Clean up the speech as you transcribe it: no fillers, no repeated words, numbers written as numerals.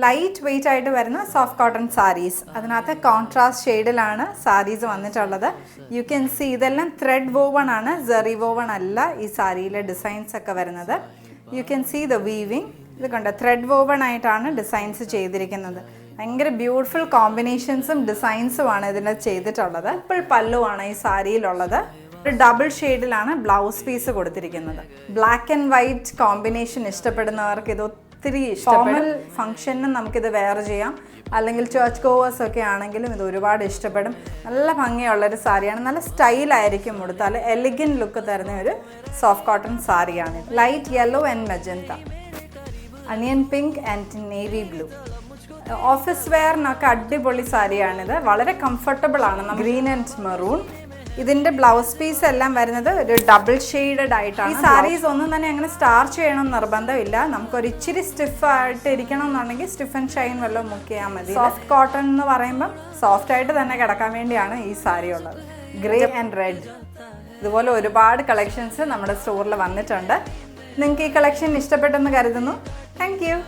Light weight ആയിട്ട് വരുന്ന soft cotton saris. അതിനകത്ത് കോൺട്രാസ്റ്റ് ഷെയ്ഡിലാണ് സാരീസ് വന്നിട്ടുള്ളത്. യു ക്യാൻ സി ഇതെല്ലാം ത്രെഡ് വോവൺ ആണ്, സെറി വോവൺ അല്ല ഈ സാരിയിലെ ഡിസൈൻസ് ഒക്കെ വരുന്നത്. You can see the weaving. ഇത് കണ്ടോ, ത്രെഡ് വോവൺ ആയിട്ടാണ് ഡിസൈൻസ് ചെയ്തിരിക്കുന്നത്. ഭയങ്കര ബ്യൂട്ടിഫുൾ കോമ്പിനേഷൻസും ഡിസൈൻസുമാണ് ഇതിൽ ചെയ്തിട്ടുള്ളത്. സിമ്പിൾ പല്ലുവാണ് ഈ സാരിയിലുള്ളത്. ഒരു ഡബിൾ ഷെയ്ഡിലാണ് ബ്ലൗസ് പീസ് കൊടുത്തിരിക്കുന്നത്. ബ്ലാക്ക് ആൻഡ് വൈറ്റ് കോമ്പിനേഷൻ ഇഷ്ടപ്പെടുന്നവർക്ക് ഇത് ഒത്തിരി ഫോർമൽ ഫംഗ്ഷനും നമുക്കിത് വെയർ ചെയ്യാം, അല്ലെങ്കിൽ ചർച്ച് ഗോവേഴ്സ് ഒക്കെ ആണെങ്കിലും ഇത് ഒരുപാട് ഇഷ്ടപ്പെടും. നല്ല ഭംഗിയുള്ളൊരു സാരിയാണ്, നല്ല സ്റ്റൈലായിരിക്കും ഉടുത്താൽ. എലിഗൻറ്റ് ലുക്ക് തരുന്ന ഒരു സോഫ്റ്റ് കോട്ടൺ സാരിയാണ്. Light yellow and magenta, onion pink and navy blue. Office വെയറിനൊക്കെ അടിപൊളി സാരിയാണിത്. വളരെ കംഫർട്ടബിൾ ആണ്. Green and maroon. ഇതിൻ്റെ ബ്ലൗസ് പീസ് എല്ലാം വരുന്നത് ഒരു ഡബിൾ ഷെയ്ഡഡ് ആയിട്ടാണ്. ഈ സാരീസ് ഒന്നും തന്നെ അങ്ങനെ സ്റ്റാർച്ച് ചെയ്യണം നിർബന്ധമില്ല. നമുക്കൊരു ഇച്ചിരി സ്റ്റിഫായിട്ട് ഇരിക്കണം എന്നുണ്ടെങ്കിൽ സ്റ്റിഫ് ആൻഡ് ഷൈൻ വല്ലതും മുക്ക് ചെയ്യാൻ മതി. സോഫ്റ്റ് കോട്ടൺ എന്ന് പറയുമ്പം സോഫ്റ്റ് ആയിട്ട് തന്നെ കിടക്കാൻ വേണ്ടിയാണ് ഈ സാരി ഉള്ളത്. Grey and red. ഇതുപോലെ ഒരുപാട് കളക്ഷൻസ് നമ്മുടെ സ്റ്റോറിൽ വന്നിട്ടുണ്ട്. നിങ്ങൾക്ക് ഈ കളക്ഷൻ ഇഷ്ടപ്പെട്ടെന്ന് കരുതുന്നു. Thank you.